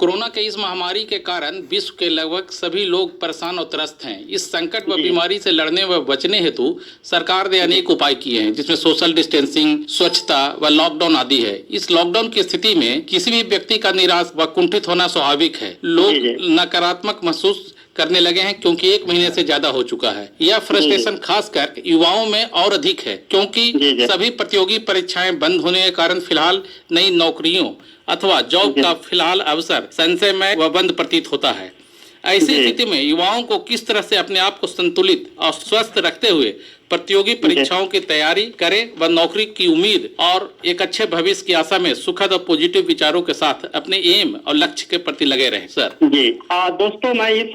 Corona के इस महामारी के कारण विश्व के लगभग सभी लोग परेशान और त्रस्त हैं। इस संकट व बीमारी से लड़ने व बचने हेतु सरकार ने अनेक उपाय किए हैं, जिसमें सोशल डिस्टेंसिंग, स्वच्छता व लॉकडाउन आदि है। इस लॉकडाउन की स्थिति में किसी भी व्यक्ति का निराश व कुंठित होना स्वाभाविक है। लोग नकारात्मक महसूस करने लगे हैं क्योंकि 1 महीने से ज्यादा हो चुका है। यह फ्रस्ट्रेशन खासकर युवाओं में और अधिक है, क्योंकि सभी प्रतियोगी परीक्षाएं बंद होने के कारण फिलहाल नई नौकरियों अथवा जॉब का फिलहाल अवसर संशयमय व बंद प्रतीत होता है। ऐसी स्थिति में युवाओं को किस तरह से अपने आप को संतुलित और स्वस्थ रखते हुए प्रतियोगी परीक्षाओं की तैयारी करें व नौकरी की उम्मीद और एक अच्छे भविष्य की आशा में सुखद और पॉजिटिव विचारों के साथ अपने एम और लक्ष्य के प्रति लगे रहें। सर जी दोस्तों, मैं इस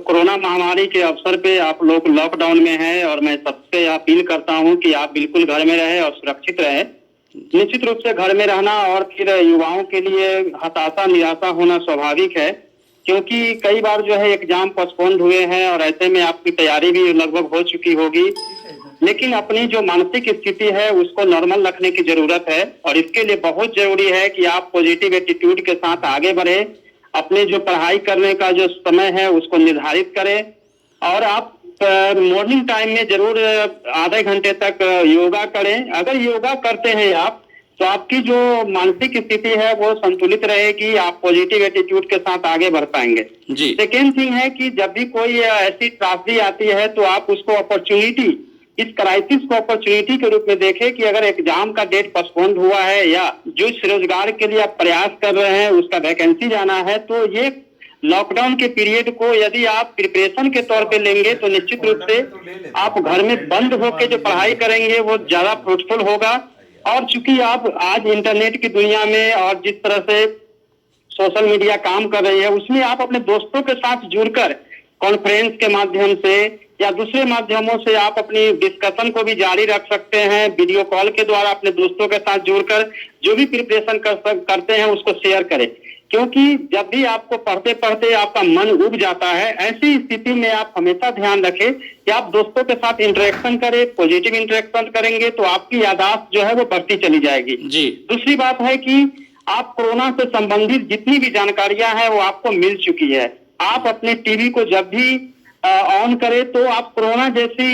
कोरोना महामारी के अवसर पे आप लोग लॉकडाउन में हैं और मैं सबसे अपील करता हूं कि आप बिल्कुल घर में रहें और सुरक्षित रहें। निश्चित रूप से घर में रहना और फिर युवाओं के लिए हताशा निराशा होना स्वाभाविक है, क्योंकि कई बार जो है एग्जाम पोस्टपोन्ड हुए हैं और ऐसे में आपकी तैयारी भी लगभग हो चुकी होगी, लेकिन अपनी जो मानसिक स्थिति है उसको नॉर्मल रखने की जरूरत है और इसके लिए बहुत जरूरी है कि आप पॉजिटिव एटीट्यूड के साथ आगे बढ़े। अपने जो पढ़ाई करने का जो समय है उसको निर्धारित करें और आप मॉर्निंग टाइम में जरूर आधे घंटे तक योगा करें। अगर योगा करते हैं आप तो आपकी जो मानसिक स्थिति है वो संतुलित रहेगी, आप पॉजिटिव एटीट्यूड के साथ आगे बढ़ पाएंगे। सेकेंड थिंग है कि जब भी कोई ऐसी त्रासदी आती है तो आप उसको अपॉर्चुनिटी, इस क्राइसिस को अपॉर्चुनिटी के रूप में देखें कि अगर एग्जाम का डेट पोस्टपोन्ड हुआ है या जो रोजगार के लिए आप प्रयास कर रहे हैं उसका वैकेंसी जाना है, तो ये लॉकडाउन के पीरियड को यदि आप प्रिपरेशन के तौर पे लेंगे तो निश्चित रूप से आप घर में बंद होकर जो पढ़ाई करेंगे वो ज्यादा फ्रूटफुल होगा। और चूंकि आप आज इंटरनेट की दुनिया में और जिस तरह से सोशल मीडिया काम कर रही है उसमें आप अपने दोस्तों के साथ जुड़कर कॉन्फ्रेंस के माध्यम से या दूसरे माध्यमों से आप अपनी डिस्कशन को भी जारी रख सकते हैं। वीडियो कॉल के द्वारा अपने दोस्तों के साथ जुड़कर जो भी प्रिपरेशन करते हैं उसको शेयर करें, क्योंकि जब भी आपको पढ़ते पढ़ते आपका मन उब जाता है, ऐसी स्थिति में आप हमेशा ध्यान रखें कि आप दोस्तों के साथ इंटरेक्शन करें। पॉजिटिव इंटरेक्शन करेंगे तो आपकी याददाश्त जो है वो बढ़ती चली जाएगी। दूसरी बात है कि आप कोरोना से संबंधित जितनी भी जानकारियां हैं वो आपको मिल चुकी है। आप अपने टीवी को जब भी ऑन करें तो आप कोरोना जैसी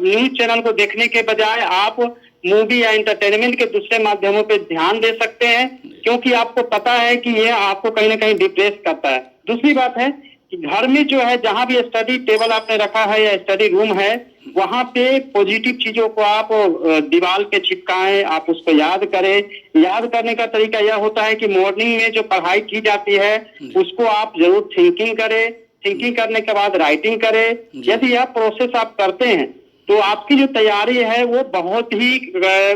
न्यूज चैनल को देखने के बजाय आप मूवी या एंटरटेनमेंट के दूसरे माध्यमों पे ध्यान दे सकते हैं, क्योंकि आपको पता है कि ये आपको कहीं ना कहीं डिप्रेस करता है। दूसरी बात है कि घर में जो है जहां भी स्टडी टेबल आपने रखा है या स्टडी रूम है वहां पे पॉजिटिव चीजों को आप दीवार पे चिपकाएं, आप उसको याद करें। याद करने का तरीका यह होता है कि मॉर्निंग में जो पढ़ाई की जाती है उसको आप जरूर थिंकिंग करें, थिंकिंग करने के बाद राइटिंग करें। यदि यह प्रोसेस आप करते हैं तो आपकी जो तैयारी है वो बहुत ही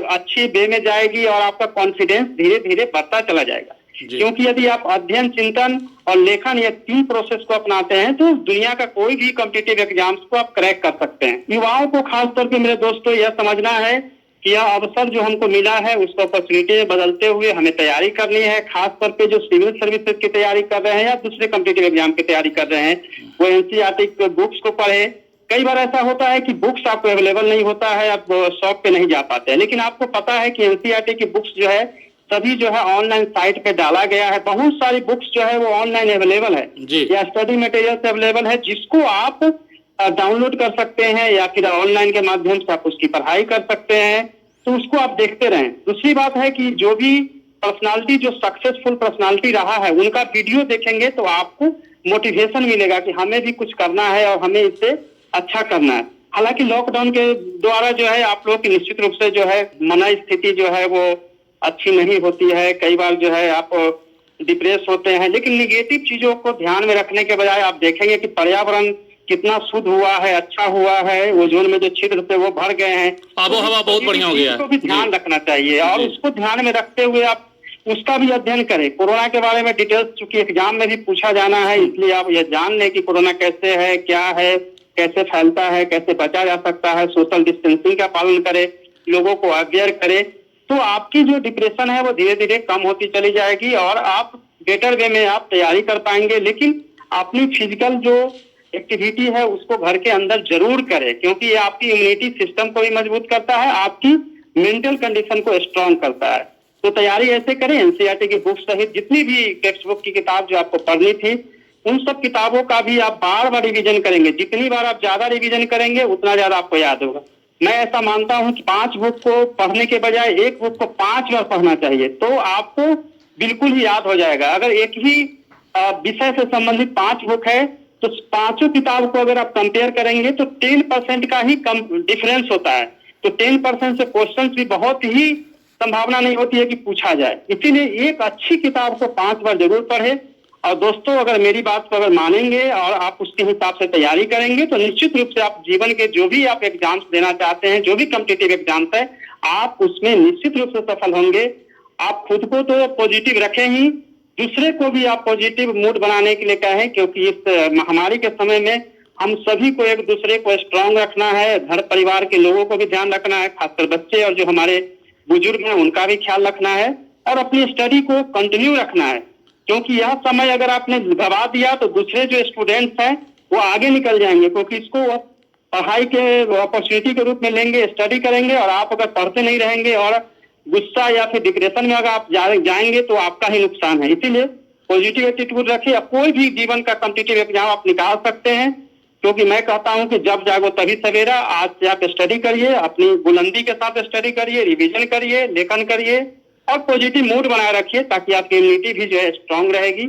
अच्छी वे में जाएगी और आपका कॉन्फिडेंस धीरे धीरे बढ़ता चला जाएगा। क्योंकि यदि आप अध्ययन, चिंतन और लेखन ये 3 प्रोसेस को अपनाते हैं तो दुनिया का कोई भी कॉम्पिटिटिव एग्जाम्स को आप क्रैक कर सकते हैं। युवाओं को खास तौर पे मेरे दोस्तों यह समझना है कि यह अवसर जो हमको मिला है उसको अपॉर्चुनिटी में बदलते हुए हमें तैयारी करनी है। खास तौर पे जो सिविल सर्विसेज की तैयारी कर रहे हैं या दूसरे कॉम्पिटिटिव एग्जाम की तैयारी कर रहे हैं वो एनसीईआरटी बुक्स को पढ़े। कई बार ऐसा होता है कि बुक्स आपको अवेलेबल नहीं होता है, आप शॉप पे नहीं जा पाते हैं, लेकिन आपको पता है कि एनसीईआरटी की बुक्स जो है सभी जो है ऑनलाइन साइट पे डाला गया है। बहुत सारी बुक्स जो है वो ऑनलाइन अवेलेबल है या स्टडी मटेरियल अवेलेबल है, जिसको आप डाउनलोड कर सकते हैं या फिर ऑनलाइन के माध्यम से आप उसकी पढ़ाई कर सकते हैं, तो उसको आप देखते रहें। दूसरी बात है कि जो भी पर्सनालिटी जो सक्सेसफुल पर्सनालिटी रहा है उनका वीडियो देखेंगे तो आपको मोटिवेशन मिलेगा कि हमें भी कुछ करना है और हमें इससे अच्छा करना है। हालांकि लॉकडाउन के द्वारा जो है आप लोग की निश्चित रूप से जो है मन स्थिति जो है वो अच्छी नहीं होती है, कई बार जो है आप डिप्रेस होते हैं, लेकिन निगेटिव चीजों को ध्यान में रखने के बजाय आप देखेंगे कि पर्यावरण कितना शुद्ध हुआ है, अच्छा हुआ है, ओजोन में जो छिद्र थे वो भर गए हैं, आबोहवा बहुत बढ़िया हो गया है, उसको भी ध्यान रखना चाहिए और उसको ध्यान में रखते हुए आप उसका भी अध्ययन करें। कोरोना के बारे में डिटेल्स चूंकि एग्जाम में भी पूछा जाना है, इसलिए आप ये जान लें कि कोरोना कैसे है, क्या है, कैसे फैलता है, कैसे बचा जा सकता है। सोशल डिस्टेंसिंग का पालन करें, लोगों को अवेयर करें, तो आपकी जो डिप्रेशन है वो धीरे धीरे कम होती चली जाएगी और आप बेटर वे में आप तैयारी कर पाएंगे। लेकिन अपनी फिजिकल जो एक्टिविटी है उसको घर के अंदर जरूर करें, क्योंकि ये आपकी इम्यूनिटी सिस्टम को भी मजबूत करता है, आपकी मेंटल कंडीशन को स्ट्रांग करता है। तो तैयारी ऐसे करें, एनसीईआरटी की बुक सहित जितनी भी टेक्स्ट बुक की किताब जो आपको पढ़नी थी उन सब किताबों का भी आप बार बार रिवीजन करेंगे। जितनी बार आप ज्यादा रिवीजन करेंगे उतना ज्यादा आपको याद होगा। मैं ऐसा मानता हूं कि 5 बुक को पढ़ने के बजाय एक बुक को 5 बार पढ़ना चाहिए, तो आपको बिल्कुल ही याद हो जाएगा। अगर एक ही विषय से संबंधित 5 बुक है तो पांचों किताब को अगर आप कंपेयर करेंगे तो 10% का ही कम डिफरेंस होता है। तो 10% से क्वेश्चंस भी बहुत ही संभावना नहीं होती है कि पूछा जाए। इसीलिए एक अच्छी किताब को 5 बार जरूर पढ़े। और दोस्तों, अगर मेरी बात को अगर मानेंगे और आप उसके हिसाब से तैयारी करेंगे तो निश्चित रूप से आप जीवन के जो भी आप एग्जाम्स देना चाहते हैं, जो भी कॉम्पिटिटिव एग्जाम्स है, आप उसमें निश्चित रूप से सफल होंगे। आप खुद को तो पॉजिटिव रखें ही, दूसरे को भी आप पॉजिटिव मूड बनाने के लिए कहें, क्योंकि इस महामारी के समय में हम सभी को एक दूसरे को स्ट्रांग रखना है। घर परिवार के लोगों को भी ध्यान रखना है, खासकर बच्चे और जो हमारे बुजुर्ग हैं उनका भी ख्याल रखना है और अपनी स्टडी को कंटिन्यू रखना है। क्योंकि यह समय अगर आपने गवा दिया तो दूसरे जो स्टूडेंट्स हैं वो आगे निकल जाएंगे, क्योंकि इसको पढ़ाई के अपॉर्चुनिटी के रूप में लेंगे, स्टडी करेंगे। और आप अगर पढ़ते नहीं रहेंगे और गुस्सा या फिर डिप्रेशन में अगर आप जाएंगे तो आपका ही नुकसान है। इसीलिए पॉजिटिव एटीट्यूड रखिए। कोई भी जीवन का कॉम्पिटिटिव एग्जाम आप निकाल सकते हैं, क्योंकि मैं कहता हूं कि जब जागो तभी सवेरा। आज से आप स्टडी करिए, अपनी बुलंदी के साथ स्टडी करिए, रिवीजन करिए, लेखन करिए और पॉजिटिव मूड बनाए रखिए, ताकि आपकी इम्यूनिटी भी जो है स्ट्रांग रहेगी।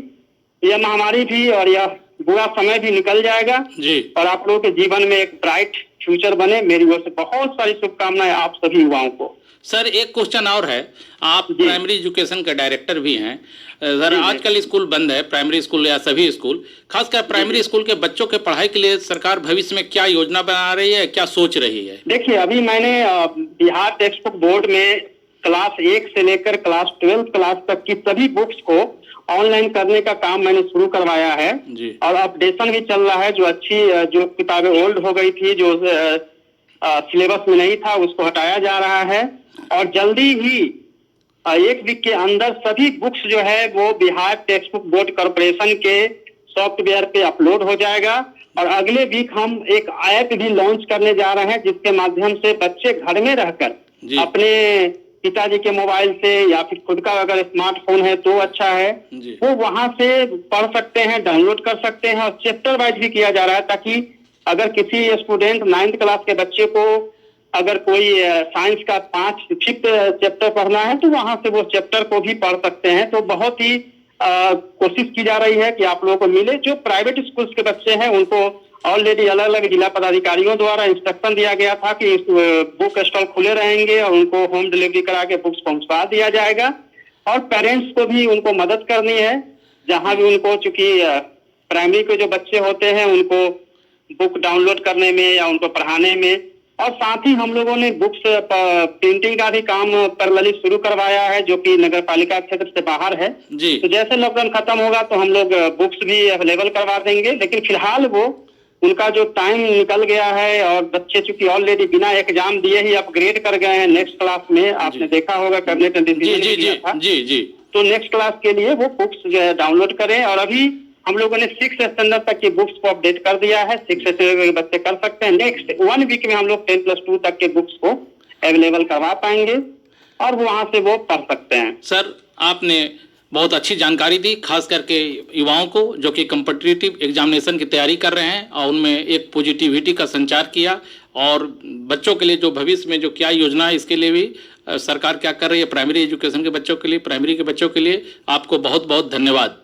यह महामारी भी और यह बुरा समय भी निकल जाएगा जी। और आप लोगों के जीवन में एक ब्राइट फ्यूचर बने। मेरी ओर से बहुत सारी शुभकामनाएं आप सभी युवाओं को। सर, एक क्वेश्चन और है, आप प्राइमरी एजुकेशन के डायरेक्टर भी हैं सर। आजकल स्कूल बंद है, प्राइमरी स्कूल या सभी स्कूल, खासकर प्राइमरी स्कूल के बच्चों के पढ़ाई के लिए सरकार भविष्य में क्या योजना बना रही है, क्या सोच रही है? देखिए, अभी मैंने बिहार टेक्स्ट बुक बोर्ड में क्लास 1 से लेकर क्लास 12 क्लास तक की सभी बुक्स को ऑनलाइन करने का काम मैंने शुरू करवाया है जी। और अपडेशन भी चल रहा है। जो अच्छी जो किताबें ओल्ड हो गई थी, जो सिलेबस में नहीं था, उसको हटाया जा रहा है और जल्दी ही 1 वीक के अंदर सभी बुक्स जो है वो Bihar text book board corporation के सॉफ्टवेयर पे अपलोड हो जाएगा। और अगले वीक हम एक ऐप भी लॉन्च करने जा रहे हैं, जिसके माध्यम से बच्चे घर में रहकर अपने पिताजी के मोबाइल से या फिर खुद का अगर स्मार्टफोन है तो अच्छा है, वो वहां से पढ़ सकते हैं, डाउनलोड कर सकते हैं। और चैप्टर वाइज भी किया जा रहा है, ताकि अगर किसी स्टूडेंट 9th क्लास के बच्चे को अगर कोई साइंस का 5th चैप्टर पढ़ना है तो वहां से वो चैप्टर को भी पढ़ सकते हैं। तो बहुत ही कोशिश की जा रही है कि आप लोगों को मिले। जो प्राइवेट स्कूल्स के बच्चे हैं उनको ऑलरेडी अलग अलग जिला पदाधिकारियों द्वारा इंस्ट्रक्शन दिया गया था कि बुक स्टॉल खुले रहेंगे और उनको होम डिलीवरी करा के बुक्स पहुंचा दिया जाएगा। और पेरेंट्स को भी उनको मदद करनी है, जहां भी उनको, चूंकि प्राइमरी के जो बच्चे होते हैं उनको बुक डाउनलोड करने में या उनको पढ़ाने में। और साथ ही हम लोगों ने बुक्स प्रिंटिंग का भी काम पैरेलली शुरू करवाया है, जो कि नगर पालिका क्षेत्र से बाहर है जी। तो जैसे लॉकडाउन खत्म होगा तो हम लोग बुक्स भी अवेलेबल करवा देंगे। लेकिन फिलहाल वो उनका जो टाइम निकल गया है और बच्चे चूंकि ऑलरेडी बिना एग्जाम दिए ही अपग्रेड कर गए हैं नेक्स्ट क्लास में, आपने देखा होगा करने का डिसीजन किया था। जी। तो नेक्स्ट क्लास के लिए वो बुक्स जो है डाउनलोड करें। और अभी हम लोगों ने 6th स्टैंडर्ड तक की बुक्स को अपडेट कर दिया है, 6th स्टैंडर्ड के बच्चे कर सकते हैं। नेक्स्ट 1 वीक में हम लोग 10+2 तक के बुक्स को अवेलेबल करवा पाएंगे और वहां से वो पढ़ सकते हैं। सर, आपने बहुत अच्छी जानकारी दी, खास करके युवाओं को जो कि कॉम्पिटिटिव एग्जामिनेशन की तैयारी कर रहे हैं, और उनमें एक पॉजिटिविटी का संचार किया। और बच्चों के लिए जो भविष्य में जो क्या योजना है, इसके लिए भी सरकार क्या कर रही है प्राइमरी एजुकेशन के बच्चों के लिए, प्राइमरी के बच्चों के लिए। आपको बहुत बहुत धन्यवाद।